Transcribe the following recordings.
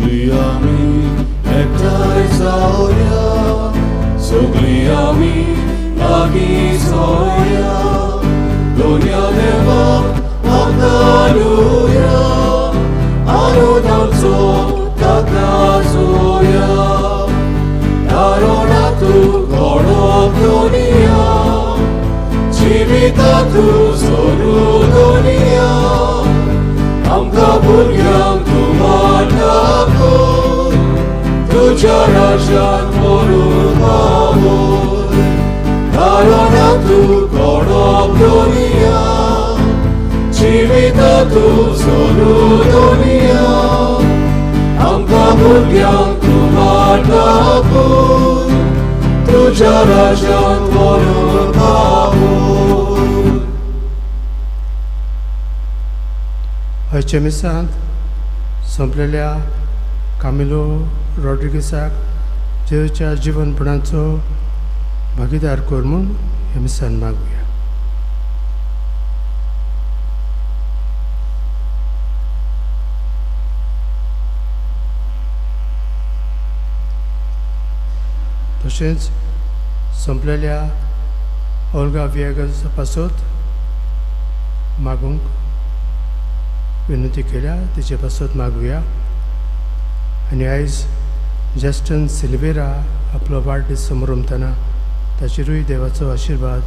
सगळी आम्ही एकठांय जाऊया, सगळी आम्ही लागीं जाऊया, दोनया देवाक वंदनुया, अनुदानचो ताका जोया, दारोणातूं घडोवप दोनया, जिवितांतूं सोडून दोनया, आमकां भुरग्यांक तूं मान दाखय, तुज्या राज्यांत व्हरून पावय, दारोणातूं घडोवप दोनया, जिवितांतूं सोडून दोनया, आमकां भुरग्यांक तूं मान दाखय, तुज्या राज्यांत व्हरून पावय. आयच्या मिसांत संपलेल्या कामिलो रॉड्रिगेसाक जेजूच्या जिवनपणाचो भागीदार कर म्हूण ह्या मिसान मागुया. तशेंच संपलेल्या ओल्गा विएगास पासत मागूंक विनंती केल्या, तिचे पासत मागुया. आनी आयज जस्टन सिल्वेरा आपलो वाडदीस समोरमतना ताचेरूय देवाचो आशिर्वाद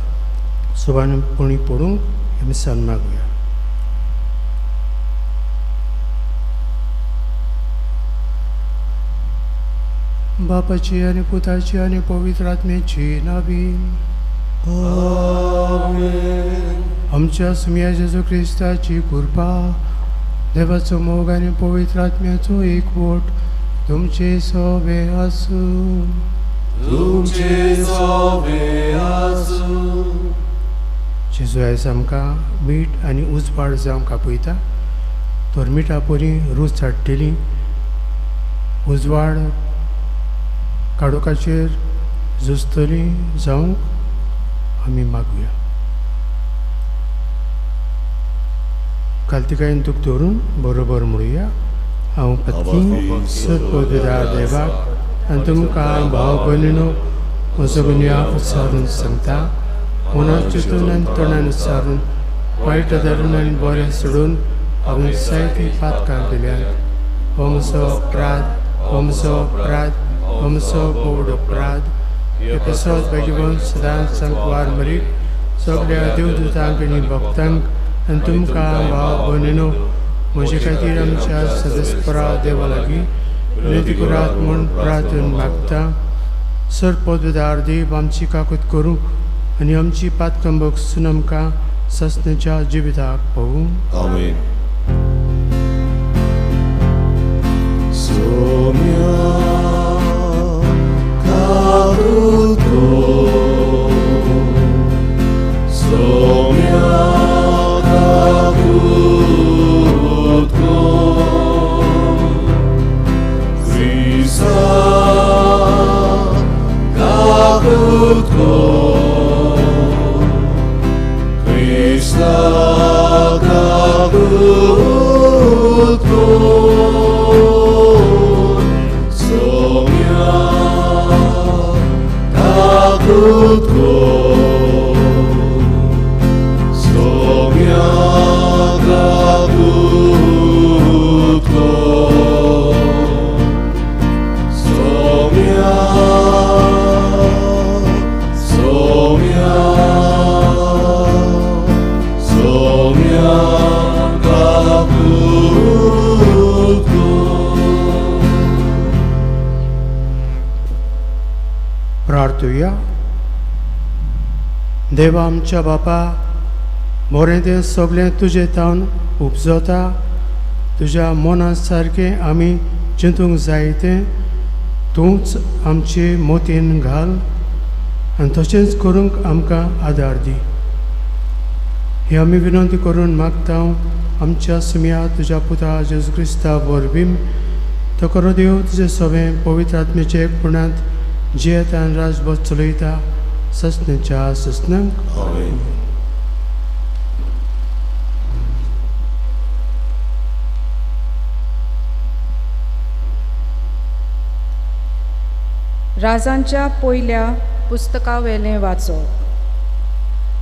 सुवानपणी पडूंक ह्या मिसान मागुया. बापाची आनी पुताची आनी पवित्र आत्म्याची नावीन आमेन. आमच्या सुम्या जेजू क्रिस्ताची कृपा, देवाचो मोग आनी पवित्र आत्म्याचो एकवट तुमचे सोबे आसूं. तुमचे सोबे आसूं. जेजू आयज आमकां मीठ आनी उजवाड जावंक आपयता. तर मिठा परी रूच हाडटली, उजवाड काडोकाचेर झुजतली जावंक आमी मागुया. कालतिकायेन तुका धरून बरोबर म्हणुया. हांव पत्नी सत्पवित्र देवाक आनी तुमकां भाव भयणीनो म्हजो गुन्या उच्चारून सांगता. मनांत चिंतून आनी तोंडान उच्चारून वायट धरून आनी बरें सोडून हांवें जायतीं पातकां केल्यात. हो म्हजो अपराध, हो म्हजो अपराध, हो म्हजो बोड अपराध. हे कसोच बेगिवन सदांच सांगवार मरीक सगळ्या देवदूतांक आनी भक्तांक आनी तुमकां भाव भयणीनो म्हजे खातीर आमच्या सदस्परा देवा लागीं विनंती करात म्हूण प्रार्थन मागता. सरपददार देव आमची काकूत करूं आनी आमची पातकां बगसून आमकां ससण्याच्या जिविताक पावूं. आमेन. सोम्या काकूत कर, सोम्या काकूत कर, क्रिस्ता काकूत कर, क्रिस्ता काकूत कर. सोम्या काकूत कर, सोम्या काकूत कर, सोम्या सोम्या सोम्या काकूत कर. प्रार्थुया. देवा आमच्या बापा, बरें तें सगळें तुजे तावन उपजता. तुज्या मना सारकें आमी चिंतूंक जाय तें तूंच आमचे मोतीन घाल आनी तशेंच करूंक आमकां आदार दी. ही आमी विनंती करून मागता आमच्या सुम्या तुज्या पुता जेजू क्रिस्ता वरवीं. तो करो देव तुजें सवें पवित्र आत्म्याचे एकपणांत जियेता आनी राजभर चलयता ससण्याच्या ससनांक. आमेन. राजांच्या पयल्या पुस्तकावेलें वाचप.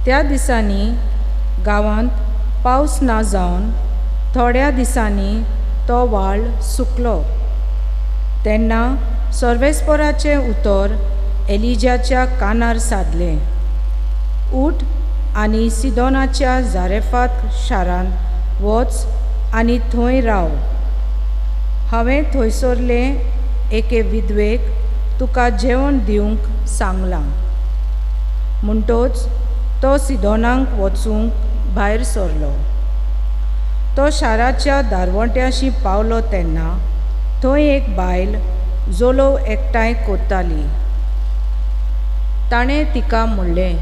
त्या दिसांनी गांवांत पावस ना जावन थोड्या दिसांनी तो व्हाळ सुकलो. तेन्ना सर्वेस्पराचें उतर एलिजाच्या कानार सादलें, उठ आनी सिदोनाच्या जारेफात शारांत वच आनी थंय राव. हांवें थंयसरले एके विधवेक तुका जेवण दिवंक सांगलां. म्हणटच तो सिदोनाक वचूंक भायर सरलो. तो शाराच्या दारवट्याशी पावलो तेन्ना थंय एक बायल जोलोव एकठांय कोत्ताली. ताणें तिका म्हणलें,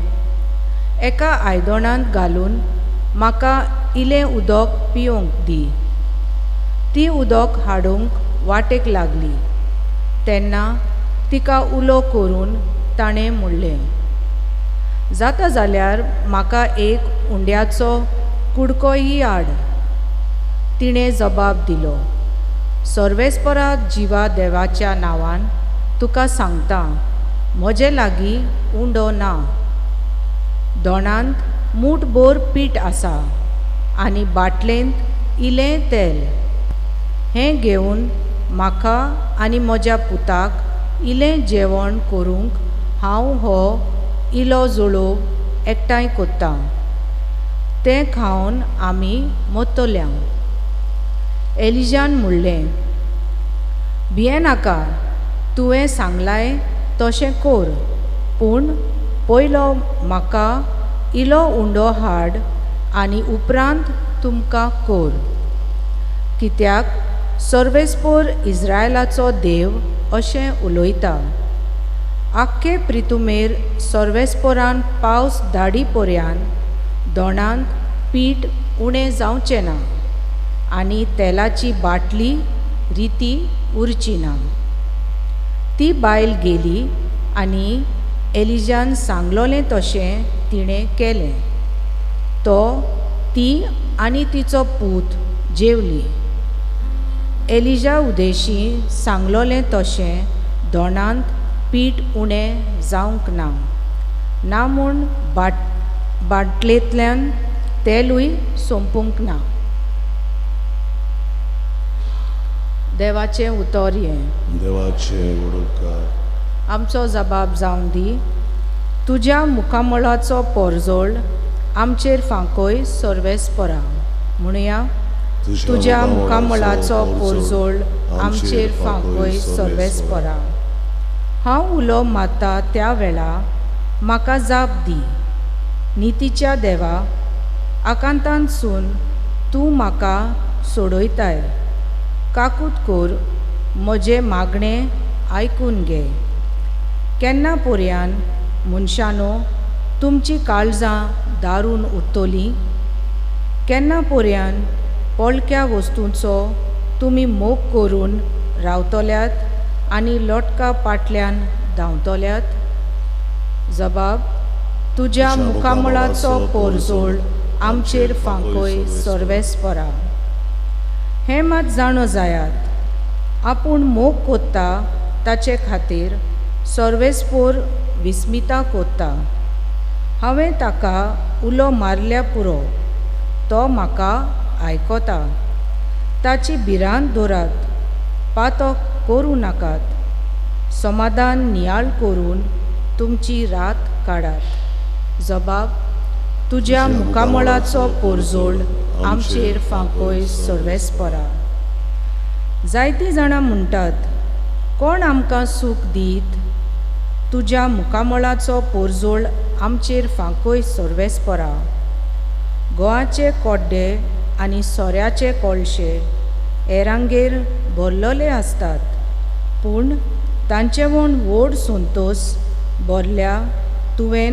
एका आयदोणांत घालून म्हाका इल्लें उदक पिवंक दी. ती उदक हाडूंक वाटेक लागली. तेन्ना तिका उलो करून ताणें म्हणलें, जाता जाल्यार म्हाका एक उंड्याचो कुडकोय हाड. तिणें जबाब दिलो, सर्वेस्परा जिवा देवाच्या नांवान तुका सांगता, म्हजे लागीं उंडो ना. दोणांत मूठभर पीठ आसा आनी बाटलेंत इल्लें तेल. हें घेवन म्हाका आनी म्हज्या पुताक इल्लें जेवण करूंक हांव हो इलो जोळोव एकठांय कोत्तां. तें खावन आमी मोत्तल्या. एलिजान म्हणलें, भियेनाका, तुवें सांगलाय तशें कोर, पूण पयलो म्हाका इलो उंडो हाड आनी उपरांत तुमकां कोर. कित्याक सर्वेस्पर इस्रायलाचो देव अशें उलयता, आख्खे प्रितुमेर सर्वेस्परान पावस धाडी पर्यान दोणांत पीठ उणें जावचें ना आनी तेलाची बाटली रिती उरची ना. ती बायल गेली आनी एलिजान सांगलोलें तशें तिणें केलें. तो, ती आनी तिचो पूत जेवली. एलिजा उदेशी सांगलोलें तशें दोणांत पीठ उणें जावंक ना, ना म्हूण बाटलेंतल्यान तेलूय सोंपूंक ना. देवाचें उतर हें. देवाचें उडोवकार. आमचो जबाब जावन दी, तुज्या मुखामळाचो पोरजोळ आमचेर फांकोय सर्वेस्परा. म्हणुया, तुज्या मुखामळाचो पोरजोळ आमचेर फांकोय सर्वेस्परा. हांव उलो मारता त्या वेळा म्हाका जाप दी. नितीच्या देवा, आकांतांतसून तूं म्हाका सोडयताय. काकूट कोर, म्हजें मागणें आयकून घे. केन्ना पर्यान मनशानो तुमची काळजां दारून उरतलीं? केन्ना पर्यान पळक्या वस्तूंचो तुमी मोग करून रावतल्यात आनी लोटका पाटल्यान धांवतल्यात? जबाब, तुज्या मुखामळाचो पोरजोळ आमचेर फांकोय सर्वेस्परा. हें मात जाणो जायात, आपूण मोग कोत्ता ताचे खातीर सर्वेस्पोर विस्मिता कोत्ता. हांवें ताका उलो मारल्या पुरो, तो म्हाका आयकोता. ताची भिरांत दवरात, पातो करूं नाकात. समाधान नियाळ करून तुमची रात काडात. जबाब, तुज्या मुखामळाचो पोरजोळ आमचेर फांकोय सर्वेस्परा. जायतीं जाणां म्हणटात, कोण आमकां सूख दीत? तुज्या मुखामळाचो पोरजोळ आमचेर फांकोय सर्वेस्परा. गोवाचे कोड्डे आनी सोऱ्याचे कोळशे एरांगेर भरलोले आसतात, पूण तांचे म्हूण व्हड संतोस भरल्या तुवें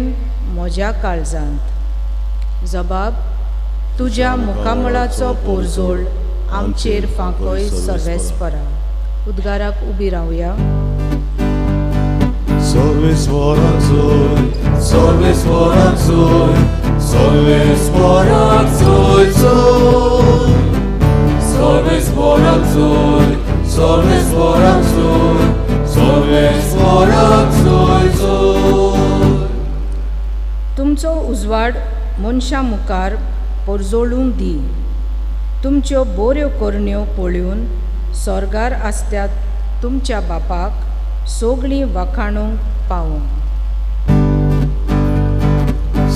म्हज्या काळजांत. जबाब, तुज्या मुखामळाचो पोरजोळ आमचेर फांकोय सर्वेस्परा. उद्गाराक उबी रावया. सर्वेस्पराक जोय, सर्वेस्पराक जोय, सर्वेस्पराक जोय जोय. सर्वेस्पराक जोय, सर्वेस्पराक जोय, सर्वेस्वराक सोय सोय. तुमचो उजवाड मनशां मुखार परजोळूंक दी. तुमच्यो बऱ्यो करण्यो पळोवन स्वर्गार आसत्या तुमच्या बापाक सगळीं वखाणूंक पावों.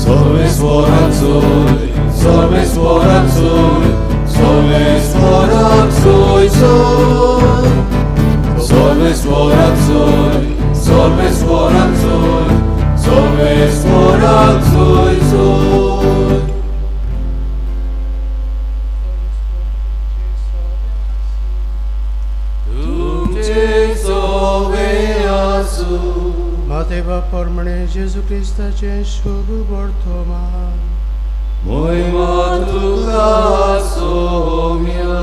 सर्वेस्वराक सोय, सर्वेस्वराक सोय, सर्वेस्वराक सोय सोय. सर्वेस्वराक सोय, सर्वेस्वराक सोय, सर्वेस्वराक सोय सोय. तुमचे सवे आसूं. मातेवा परमणे जेजू क्रिस्ताचे शुभ वर्तमान. मोहिमा तुका सोम्या.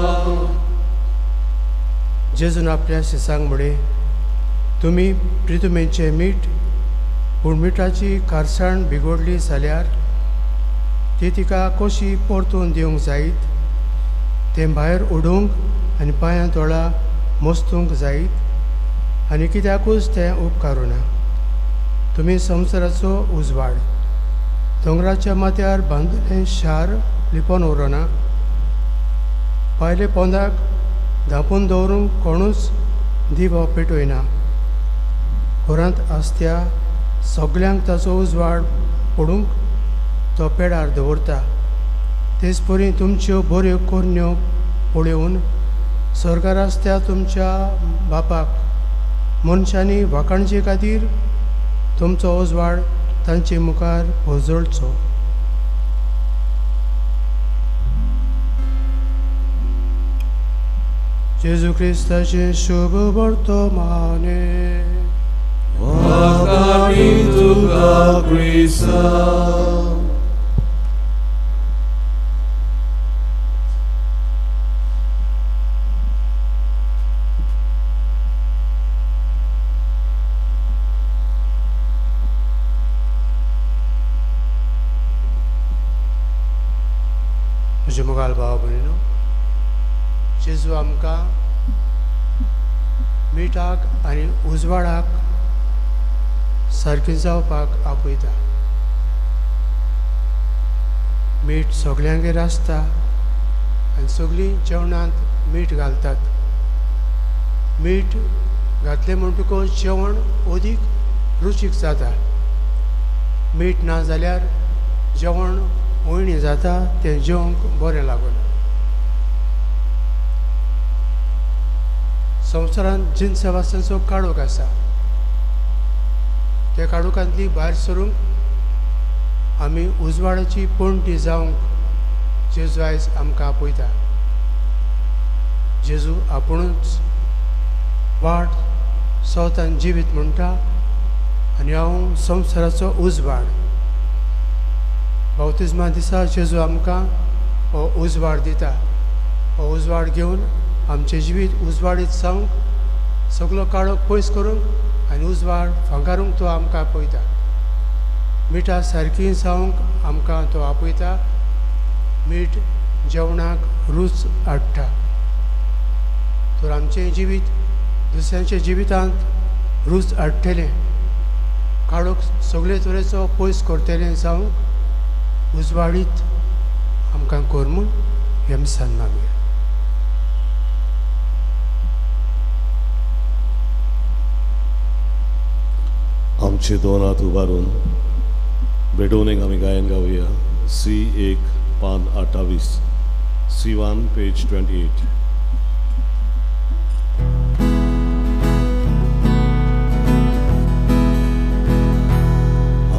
जेजून आपल्या शिसांक म्हणे तुमी प्रितुमेचे मीठ, पूण मिठाची कारसाण बिगडली जाल्यार ती तिका कशी परतून दिवंक जायत, तें भायर उडोवंक आनी पांयां तोळा मोस्तूंक जायत, आनी कित्याकूच तें उपकारूं ना. तुमी संवसाराचो उजवाड. दोंगराच्या माथ्यार बांदिल्लें शार लिपोवन उरना. भायले पोंदाक धांपून दवरूंक कोणूच दिवो पेटयना. घरांत आसत्या सगल्यांक ताचो उजवाड पडूंक तो पेडार दवरता. तेच परी तुमच्यो बऱ्यो करण्यो पळोवन स्वर्गार आसत्या तुमच्या बापाक मनशांनी वाखाणचे खातीर तुमचो उजवाड तांचे मुखार पोजळचो. जेजू क्रिस्ताचे शुभ वर्तमाने. वखाणी तुका क्रिस्ता. म्हजे मोगाल भाव भयणीनो, जेजू आमकां मिठाक आनी उजवाडाक सारकें जावपाक आपयता. मीठ सगल्यांगेर आसता आनी सगळीं जेवणांत मीठ घालतात. मीठ घातलें म्हणटकूच जेवण अदीक रुचीक जाता. मीठ ना जाल्यार जेवण ओयणी जाता, तें जेवंक बरें लागना. संवसारांत जिन्स वासांचो काळोख आसा. त्या काळोखांतली भायर सरूंक आमी उजवाडाची पणटी जावंक जेजू आयज आमकां आपयता. जेजू आपुणूच वाट सवतान जिवीत म्हणटा आनी हांव संवसाराचो उजवाड. बावतिजमा दिसा जेजू आमकां हो उजवाड दिता. हो उजवाड घेवन आमचें जिवीत उजवाडीत जावंक, सगलो काळोख पयस करूंक आनी उजवाड फंगारूंक तो आमकां आपयता. मिठा सारकी जावंक आमकां तो आपयता. मीठ जेवणाक रूच हाडटा. तर आमचें जिवीत दुसऱ्यांच्या जिवितांत रूच हाडटलें, काळोख सगळे तरेचो पयस करतलें जावंक उजवाडीत आमकां कर म्हूण ह्या मिसान मागया. आमचे दोन हात उबारून बेडोनेक आमी गायन गावया. C1 पान 28, C1 पेज 28.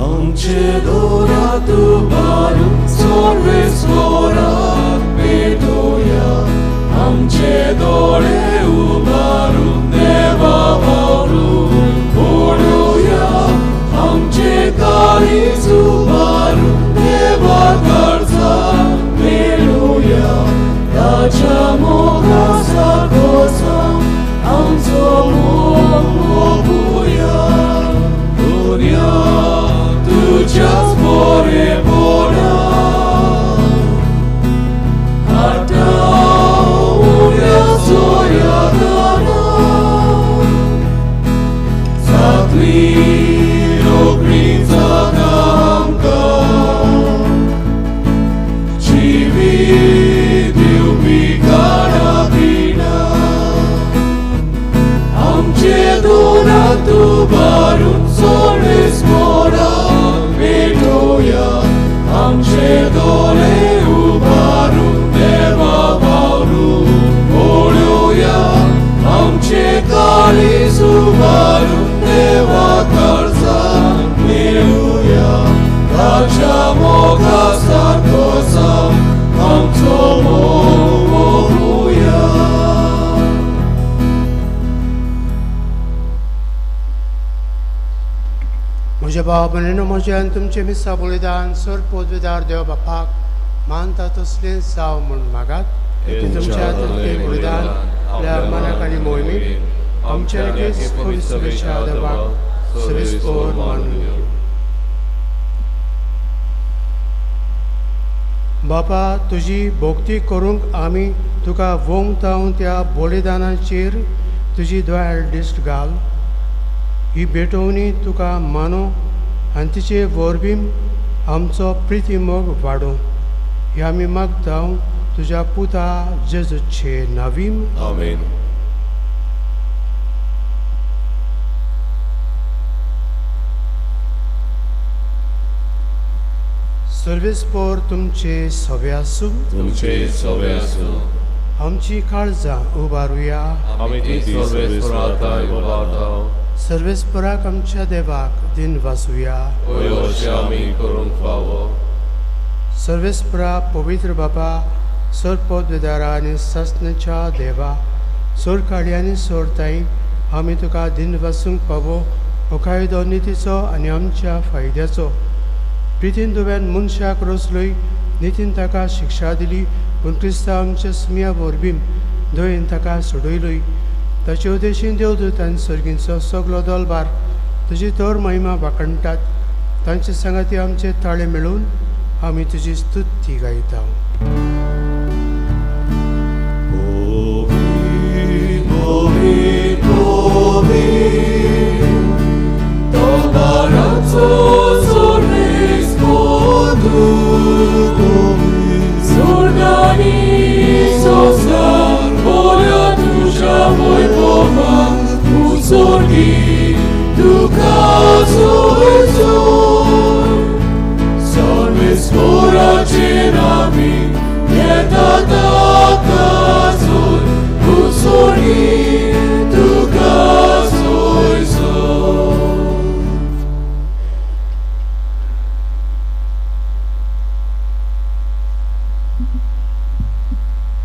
आमचे दोन हात उबारून सर्वेस्वराक पेटोया. आमचे दोळे उबारून देवा वावरून पळोवया. आमचे काळीज उबारून देवा कडचा मेळोया. ताच्या मोगाचा कोसम आमचो मोग भोगुया. दुनिया तुझ्याच बरेपणा आतां उण्याचो यादना. म्हज्या भाव भयणीनो, म्हज्यान तुमचें मिसा बलिदान सर पदवीदार देव बापाक मानता तसलें जाव म्हूण मागात. तुमच्या तें बलिदान आपल्या मनाक आनी मोहिमेक आमच्या लगेच पवित्र देवाक सविस्तर मानूया. बापा, तुजी भोक्ती करूंक आमी तुका वोंगताव त्या बलिदानाचेर तुजी दोळ्यार दिश्ट घाल. ही भेटोवणी तुका मानो आनी तिचे वरवीं आमचो प्रिती मोग वाडो. हे आमी मागताव तुज्या पुता जेजूचे नांवीं. आमेन. सर्वेस्पर तुमचे सवे आसूं. तुमचे सवे आसूं. आमची काळजां उबारुया. आमी ती सर्वेस्पराताय बोलावताव. सर्वेस्पराक आमच्या देवाक दिन वाचुया. अशें आमी करूंक फावो. सर्वेस्परा पवित्र बापा, सरपदवीदारा आनी सासणेच्या देवा, सोरकाळी आनी सोरताई आमी तुका दिन वाचूंक फावो हो कायदो नितीचो आनी आमच्या फायद्याचो. प्रितीन तुवें मनशाक रचलोय, नितीन ताका शिक्षा दिली, पूण क्रिस्तांव आमच्या सुम्या वरवीं दयेन ताका सोडयलोय. ताचे उद्देशीन देवदूत आनी सर्गींचो सगलो दलबार तुजी तर महिमा वाखणटात. तांचे सांगाती आमचे ताळे मेळून आमी तुजी स्तुती गायता.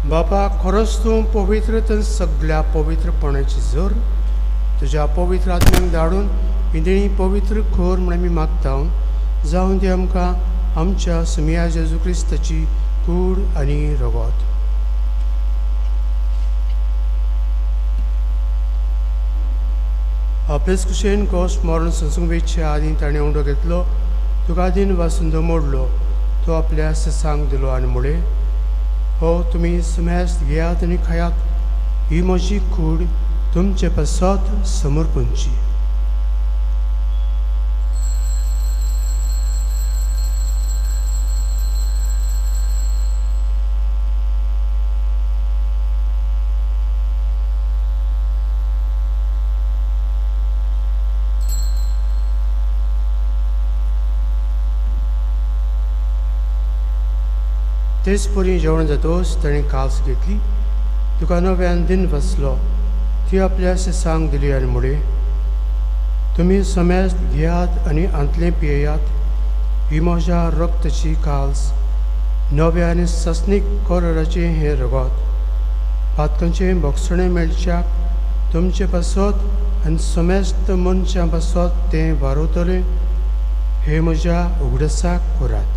बापा, खरोच तूं पवित्र तर सगळ्या पवित्रपणाची जोर तुज्या पवित्र आत्म्याक धाडून हिंदणी पवित्र खोर म्हण आमी मागता. जावं ती आमकां आमच्या सुमिया जेजू क्रिस्ताची कूड आनी रगत. आपलेच कुशेन कोस मरण संसुंगेच्या आदी ताणें उंडो घेतलो, तुका दिन वाचून दमोडलो, तो आपल्या ससांक दिलो आनी मुळे हो तुमी समेस्त घेयात आनी खायात. ही म्हजी कूड तुमचे पासत समर्पणची. तेच परी जेवण जातोच ताणें कास घेतली, तुका नव्यान दिन वाचलो, ती आपल्या सेसांक दिली आनी मुळे तुमी समेस्त घेयात आनी आंतलें पियेयात. ही म्हज्या रक्ताची काल्स, नव्या आनी ससनीक कोराचें हें रगत, पातकांचें भोगसणें मेळच्याक तुमचे पासत आनी समेस्त मनशां पासत तें वारोतलें. हे म्हज्या उगडसाक करात.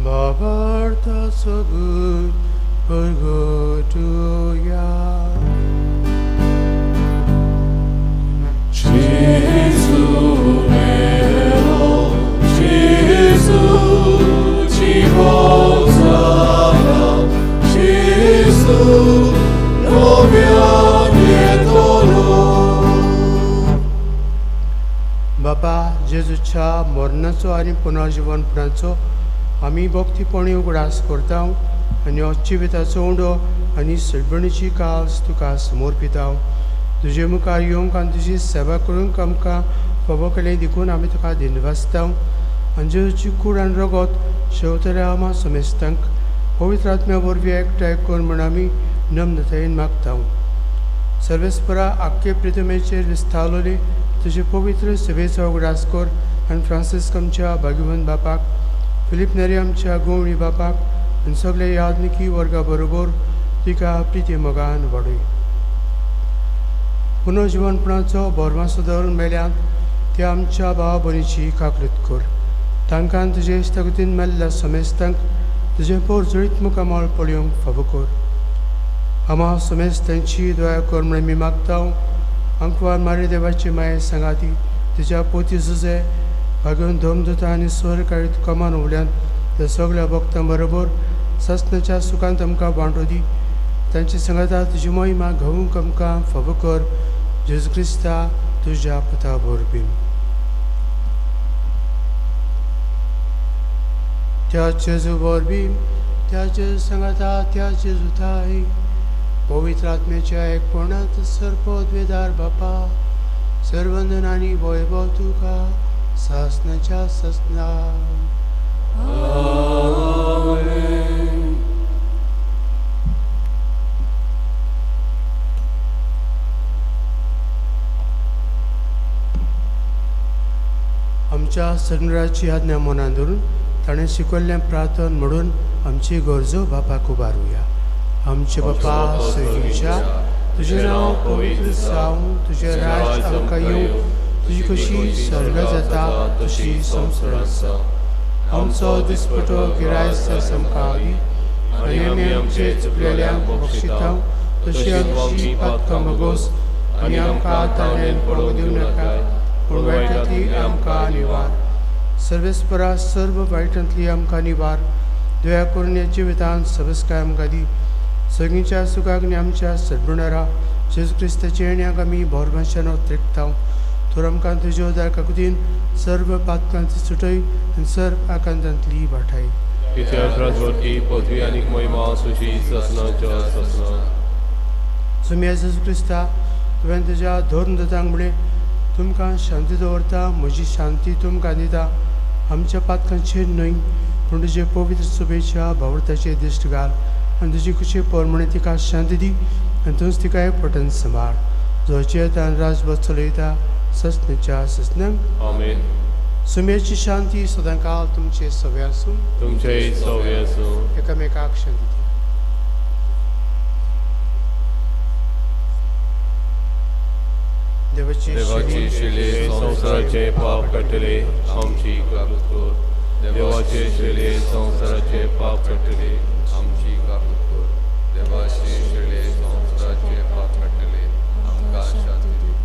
Babarta so good, but go to ya. Gesù mio, Gesù ci posa, Gesù novia dietro. बापा, जेजूच्या मरणाचो आनी पुनर्जीवनपणाचो आमी भक्तीपणी उगडास करता आनी जिविताचो उंडो आनी सडबणीची काल्स तुका समर्पिता. तुजे मुखार येवंक आनी तुजी सेवा करूंक आमकां फावो केलें देखून आमी तुका दिनवासता. आनी जेजूची कूड आनी रगत शेवतल्या आमा समेस्तांक पवित्र आत्म्या वरवीं एकठांय कर म्हूण आमी नम्रतायेन मागता. सर्वेस्परा आख्खे पृथ्वीचेर विस्तारलोली तुजे पवित्र सेवेचो उगडास कर आनी फ्रांसिस्क आमच्या भाग्यवंत बापाक, फिलीप नेरी आमच्या गोवणी बापाक आनी सगळे यादनिकी वर्गा बरोबर तिका प्रिती मोगान वाडय. पुनर्जीवनपणाचो बोरमासो धरून मेल्यांत त्या आमच्या भावा भयणीची काकलूत कर. तांकां तुजे इश्टागतीन मेल्ल्या समेस्तांक तुजें पोरजळीत मुखामळ पळोवंक फावो कर. आम्हा समेस्तांची दया कर म्हूण आमी मागता. अंकवार मारी देवाची माये सांगाती तिच्या पोती झुजे भाग्यवंत धर्मदूता आनी स्वर्गकाळीत कमान उवल्यान त्या सगळ्या भक्तां बरोबर ससनाच्या सुखांत आमकां वांटो दी. तांची संगता तुजी महिमा घावूंक आमकां फावो कर. जेजू क्रिस्ता तुज्या पुता वरवीं. त्या जेजू वरवीं, त्या जेजू संगता, त्या जेजू थाय पवित्र आत्म्याच्या एकपणांत सर्पोद्वेदार बापा सर्वंदन आनी वैभव तुका ससनाच्या ससना. आमच्या सगळ्याची आज्ञा मनान धरून ताणें शिकयल्लें प्रार्थन म्हणून आमची गरजो बापाक उबारुया. आमचे बापा सगळींच्या तुजें नांव पवित्र जावं, तुजें राज आमकां येवं, तुजी कशी स्वर्ग जाता तशी संवसारांत आसा. आमचो दिसपटो गिरायस्त आमकां दी आनी आमी आमचे चुकलेल्यांक बक्षिता तशी आमची पातकां मागोस आनी आमकां आतांल्यान पडूंक दिवं नाका पूण वायटांतली आमकां निवार. सर्वेस्परा सर्व वायटांतली आमकां निवार. दया करून ह्या जिवितांत सबस्काय आमकां दी. सगळींच्या सुखाक आनी आमच्या सद्गुणारा जेजू क्रिस्ताच्या येण्याक आमी भोरमाशान त्रेकता. तर आमकां तुज्या उदार काकुतीन सर्व पातकांची सुटय आनी सर्व आकांतांतली वाटाय. राजवटी पदवी आनी महिमा सुशी ससनाच्या ससना. सुम्या जेजू क्रिस्ता तुवें तुज्या धर्मदूतांक म्हळें तुमकां शांती दवरता, म्हजी शांती तुमकां दिता. आमच्या पातकांचेर न्हय पूण तुजे पवित्र सुबेच्या भावर्थाचेर दिश्ट घाल आनी तुजी खुशी परमणे तिका शांती दी आनी तूंच तिका एकपटन सांबाळ. जो चेतान राजभर चलयता ससनाच्या ससनांक. आमेन. सुम्याची शांती सदां काळ तुमचे सवे आसूं. तुमचेय सवे आसूं. एकामेकाक शांती दी. देवाची शिले संसाराचे पाप काडटले आमची काकूत कर. देवाचे शिले संसाराचे पाप काडटले आमची काकूत कर. देवाची शिले संसाराचे पाप काडटले आमकां शांती दी.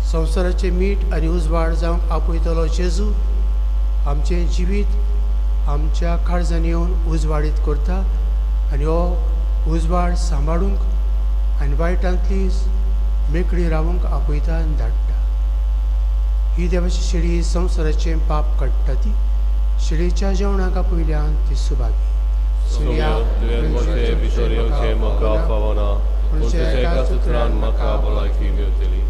संवसाराचें मीठ आनी उजवाड जावंक आपयतलो जेजू आमचें जिवीत आमच्या काळजांनी येवन उजवाडीत करता आनी हो उजवाड सांबाळूंक आनी वायटांतली मेकळी रावूंक आपयता आनी धाडटा. ही देवाची शिडी संवसाराचें पाप काडटा ती शिडीच्या जेवणाक आपयल्यान ती सुभागी. सुम्या तुवें मोठे भितर येवचें म्हाका फावना पूण तुज्या एका सुत्रान म्हाका भलायकी मेवतली.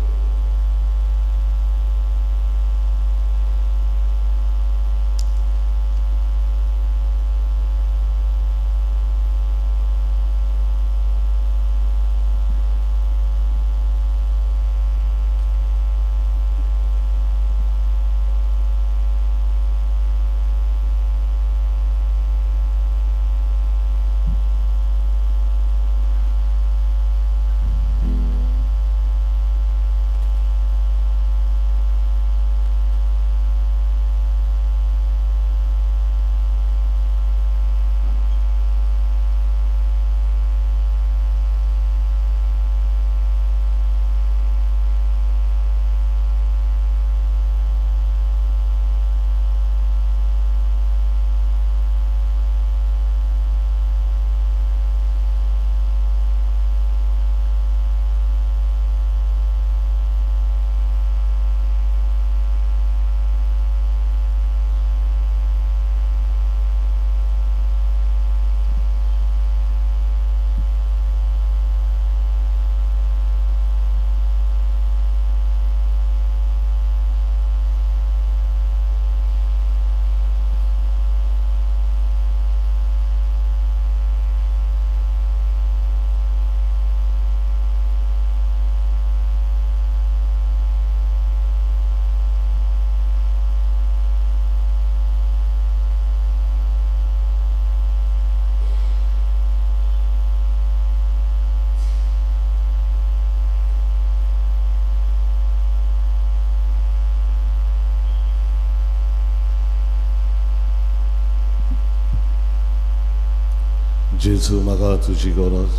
जेजू म्हाका तुजी गरज.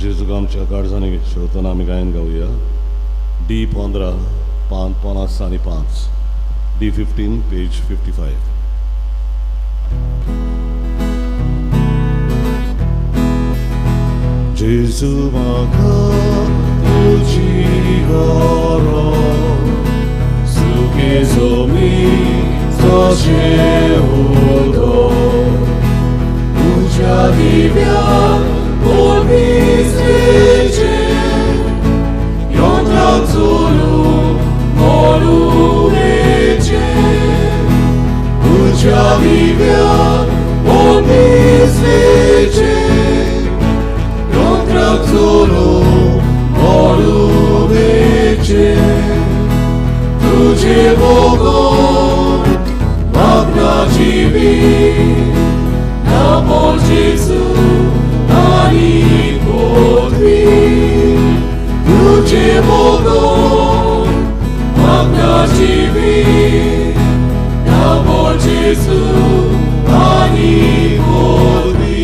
जेजूक आमच्या काळजांनी शेवताना आमी गायन गावया. D15 50 आणि 5. D15 page 55. जेजू म्हाका तुजी गरज. सुखे जोमी तशें उदक तुज्या दिव्याक पोरविसेचे jądraक चलून मोलुनेचे. तुज्या दिव्याक पोरविसेचे jądrak चलून मोलुनेचे. तुझे भोगोन मागना जीवी नामो जेजू आनी पृथ्वी. तुझे भोगोन मागना जीवी नामो जेजू आनी पृथ्वी.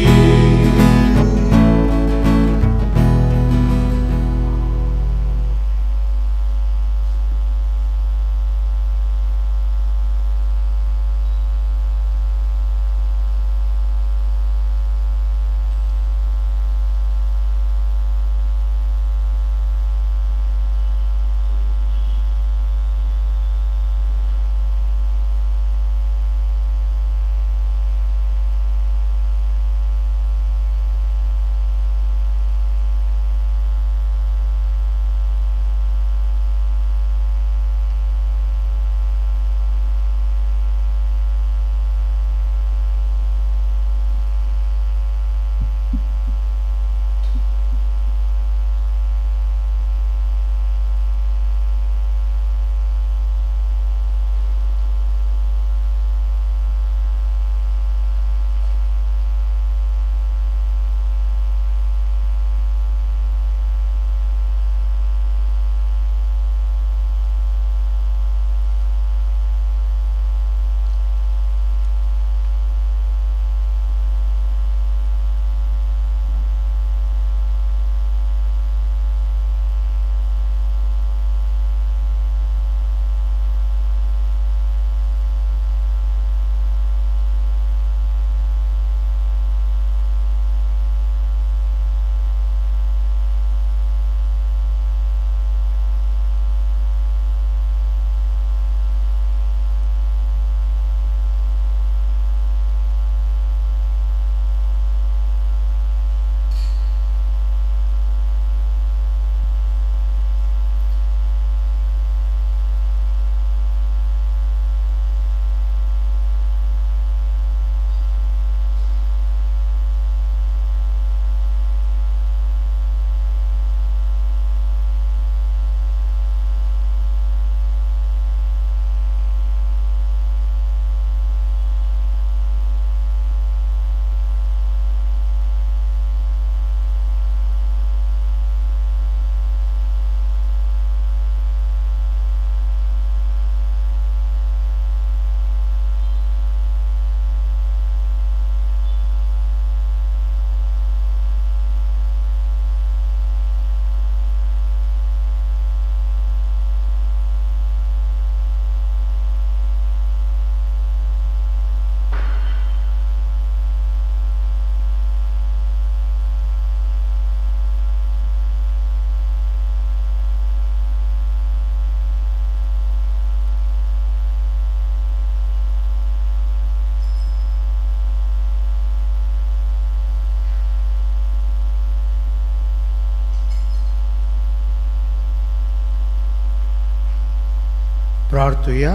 प्रार्थुया.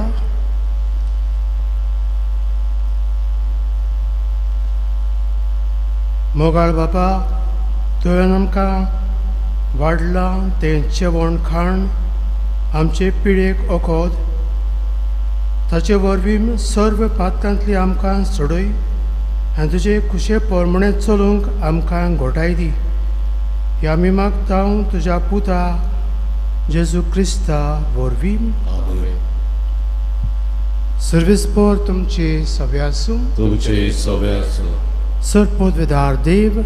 मोगाळ बापा, तुवें आमकां वाडलां तें जेवण खाण आमचे पिळेक ओखोद ताचे वरवीं सर्व पातकांतली आमकां सोडय आनी तुजे कुशे पोरमणें चलूंक आमकां घोटाय दी. हे आमी मागता तुज्या पुता जेजू क्रिस्ता वरवीं. सर्वेस्पर तुमचे सव्या आसूं. तुमचे सव्या आसूं. सरपदवेदार देव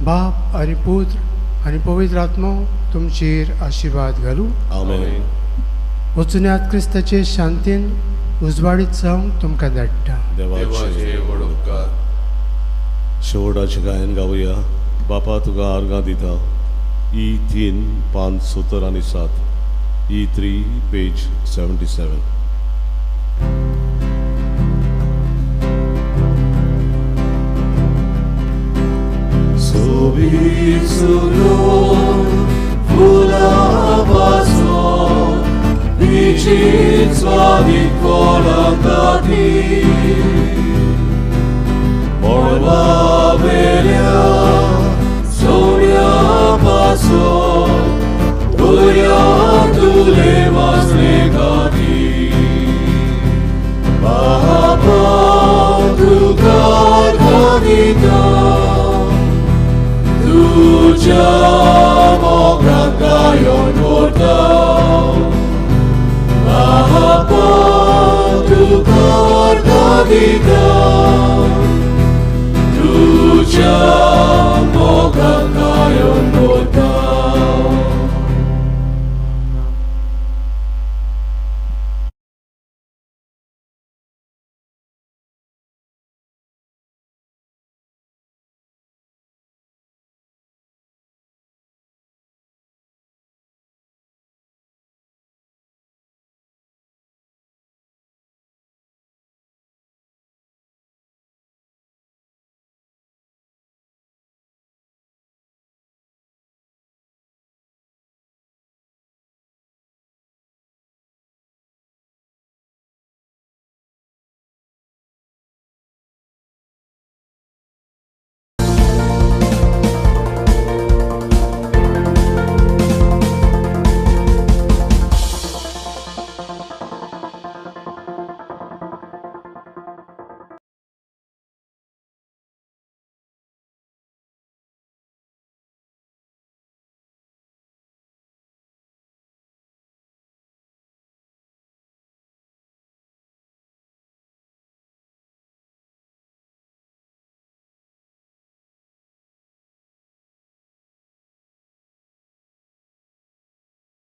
बाप आणि पुत्र आणि पवित्र आत्मा तुमचेर आशीर्वाद घालू. आमेन. वचनात क्रिस्ताचे शांतीन उजवाडीत जावंक तुमकां धाडटा. देवाचे वडोदकार. शेवटाचे गायन गावया. बापा तुका आर्गां दिता. E3 5 70 आणि 7. E3 page 77. Sławit kolakati Morwa belia Sonia paso